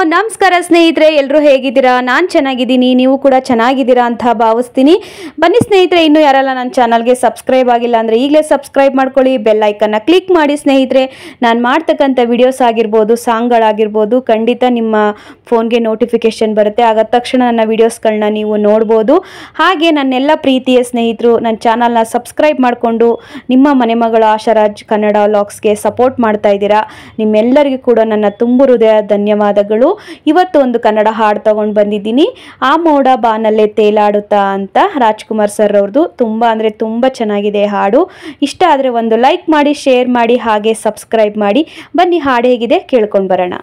ನಮಸ್ಕಾರ ಸ್ನೇಹಿತರೆ, ಎಲ್ಲರೂ ಹೇಗಿದ್ದೀರಾ? ನಾನು ಚೆನ್ನಾಗಿದ್ದೀನಿ, ನೀವು ಕೂಡ ಚೆನ್ನಾಗಿದ್ದೀರಾ ಅಂತ ಭಾವಿಸ್ತೀನಿ. ಬನ್ನಿ ಸ್ನೇಹಿತರೆ, ಇನ್ನೂ ಯಾರೆಲ್ಲ ನನ್ನ ಚಾನಲ್ಗೆ ಸಬ್ಸ್ಕ್ರೈಬ್ ಆಗಿಲ್ಲ ಅಂದರೆ ಈಗಲೇ ಸಬ್ಸ್ಕ್ರೈಬ್ ಮಾಡ್ಕೊಳ್ಳಿ, ಬೆಲ್ ಐಕನ್ನ ಕ್ಲಿಕ್ ಮಾಡಿ. ಸ್ನೇಹಿತರೆ, ನಾನು ಮಾಡ್ತಕ್ಕಂಥ ವಿಡಿಯೋಸ್ ಆಗಿರ್ಬೋದು, ಸಾಂಗ್ಗಳಾಗಿರ್ಬೋದು, ಖಂಡಿತ ನಿಮ್ಮ ಫೋನ್ಗೆ ನೋಟಿಫಿಕೇಶನ್ ಬರುತ್ತೆ. ಆಗ ತಕ್ಷಣ ನನ್ನ ವಿಡಿಯೋಸ್ಗಳನ್ನ ನೀವು ನೋಡ್ಬೋದು. ಹಾಗೆ ನನ್ನೆಲ್ಲ ಪ್ರೀತಿಯ ಸ್ನೇಹಿತರು ನನ್ನ ಚಾನಲ್ನ ಸಬ್ಸ್ಕ್ರೈಬ್ ಮಾಡಿಕೊಂಡು ನಿಮ್ಮ ಮನೆ ಮಗಳು ಆಶಾರಾಜ್ ಕನ್ನಡ ವ್ಲಾಗ್ಸ್ಗೆ ಸಪೋರ್ಟ್ ಮಾಡ್ತಾ ಇದ್ದೀರಾ. ನಿಮ್ಮೆಲ್ಲರಿಗೂ ಕೂಡ ನನ್ನ ತುಂಬು ಹೃದಯ ಧನ್ಯವಾದಗಳು. ಇವತ್ತು ಒಂದು ಕನ್ನಡ ಹಾಡು ತಗೊಂಡು ಬಂದಿದ್ದೀನಿ. ಆ ಮೋಡ ಬಾನಲ್ಲೇ ತೇಲಾಡುತ್ತಾ ಅಂತ ರಾಜ್ಕುಮಾರ್ ಸರ್ ಅವ್ರದ್ದು. ತುಂಬ ಅಂದರೆ ತುಂಬ ಚೆನ್ನಾಗಿದೆ ಹಾಡು. ಇಷ್ಟ ಆದರೆ ಒಂದು ಲೈಕ್ ಮಾಡಿ, ಶೇರ್ ಮಾಡಿ, ಹಾಗೆ ಸಬ್ಸ್ಕ್ರೈಬ್ ಮಾಡಿ. ಬನ್ನಿ ಹಾಡು ಹೇಗಿದೆ ಕೇಳ್ಕೊಂಡು ಬರೋಣ.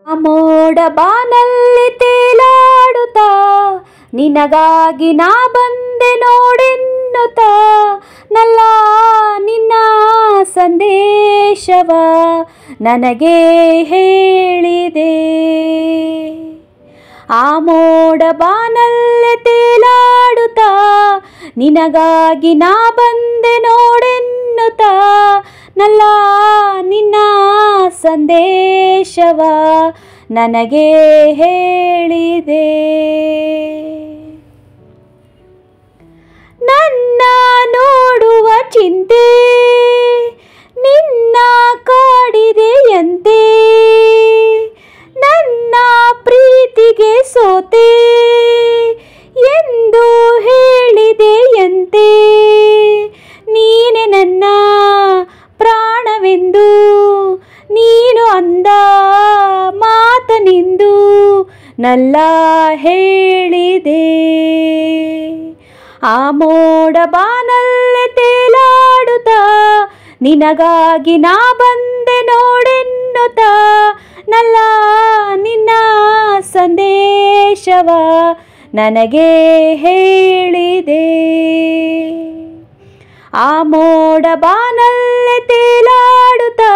ಆ ಮೋಡ ಬಾನಲ್ಲಿ ತೇಲಾಡುತ್ತಾ ನಿನಗಾಗಿ ನಾ ಬಂದೆ ನೋಡೆನ್ನುತ್ತಾ, ನಲ್ಲ ನಿನ್ನ ಸಂದೇಶವ ನನಗೆ ಹೇಳಿದೆ. ಆ ಮೋಡ ಬಾನಲ್ಲೇ ತೇಲಾಡುತ್ತಾ ನಿನಗಾಗಿ ನಾ ಬಂದೆ ನೋಡೆನ್ನುತ್ತಾ, ನಲ್ಲ ನಿನ್ನ ಸಂದೇಶವ ನನಗೆ ಹೇಳಿದೆ. ನನ್ನ ನೋಡುವ ಚಿಂತೆ ನಿನ್ನ ಕಾಡಿದೆಯಂತೆ, ನನ್ನ ಪ್ರೀತಿಗೆ ಸೋತೆ ಎಂದು ಹೇಳಿದೆಯಂತೆ, ನೀನೆ ನನ್ನ ಪ್ರಾಣವೆಂದು ನೀನು ಅಂದ ಮಾತನೆಂದು ನಲ್ಲ ಹೇಳಿದೆ. ಆ ಮೋಡ ಬಾನಲ್ಲೇ ತೇಲಾಡುತ್ತಾ ನಿನಗಾಗಿ ನಾ ಬಂದೆ ನೋಡೆನ್ನುತ್ತಾ, ನಲ್ಲ ನಿನ್ನ ಸಂದೇಶವ ನನಗೆ ಹೇಳಿದೆ. ಆ ಮೋಡ ಬಾನಲ್ಲೇ ತೇಲಾಡುತ್ತಾ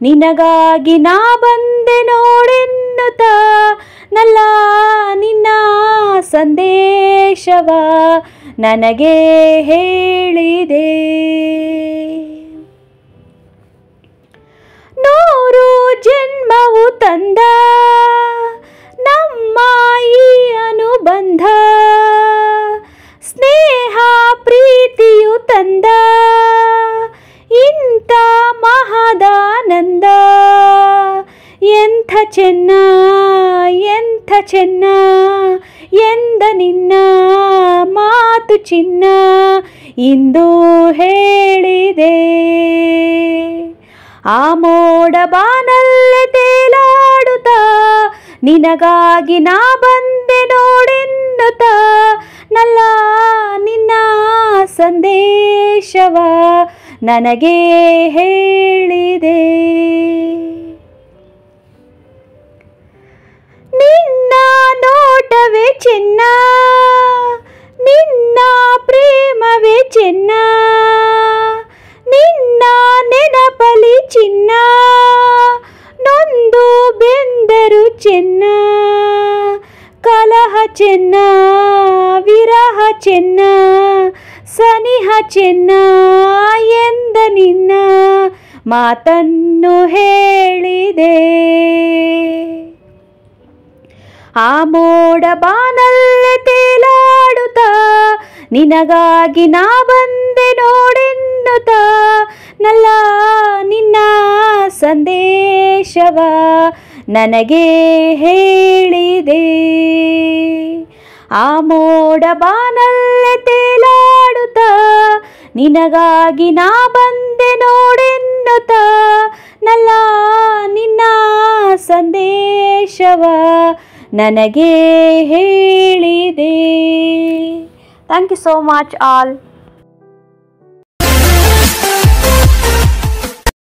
ನಿನಗಾಗಿ ನಾ ಬಂದೆ ನೋಡೆನ್ನುತ್ತಾ, ನಲ್ಲ ನಿನ್ನ ಸಂದೇಶವ ನನಗೆ ಹೇಳಿದೆ. ನೂರು ಜನ್ಮವು ತಂದ ನಮ್ಮ ಈ ಅನುಬಂಧ, ಸ್ನೇಹ ಪ್ರೀತಿಯು ತಂದ ಇಂಥ ಮಹದಾನಂದ. ಎಂಥ ಚೆನ್ನ ಎಂಥ ಚೆನ್ನ ಎಂದ ನಿನ್ನ ಮಾತು ಚಿನ್ನ ಇಂದು ಹೇಳಿದೆ. ಆ ಮೋಡ ಬಾನಲ್ಲೇ ತೇಲಾಡುತ್ತಾ ನಿನಗಾಗಿ ನಾ ಬಂದೆ ನೋಡೆನ್ನುತ್ತಾ, ನಲ್ಲ ನಿನ್ನ ಸಂದೇಶವ ನನಗೆ ಹೇಳಿದೆ. ನಿನ್ನ ನೋಟವೇ ಚೆನ್ನ, ನಿನ್ನ ಪ್ರೇಮವೇ ಚೆನ್ನ, ನಿನ್ನ ನೆನಪಲಿ ಚಿನ್ನ, ನೊಂದು ಬೆಂದರು ಚೆನ್ನ, ಕಲಹ ಚೆನ್ನ, ವಿರಹ ಚೆನ್ನ, ಸನಿಹ ಚೆನ್ನ ಎಂದ ನಿನ್ನ ಮಾತನ್ನು ಹೇಳಿದೆ. ಆ ಮೋಡ ಬಾನಲ್ಲೇ ತೇಲಾಡುತ್ತಾ ನಿನಗಾಗಿ ನಾ ಬಂದೆ ನೋಡೆನ್ನುತ್ತಾ, ನಲ್ಲ ನಿನ್ನ ಸಂದೇಶವ ನನಗೆ ಹೇಳಿದೆ. ಆ ಮೋಡ ಬಾನಲ್ಲೇ ತೇಲಾಡುತ್ತಾ ನಿನಗಾಗಿ ನಾ ಬಂದೆ ನೋಡೆನ್ನುತ್ತಾ, ನಲ್ಲ ನಿನ್ನ ಸಂದೇಶವ ನನಗೆ ಹೇಳಿದೆ. Thank you so much all.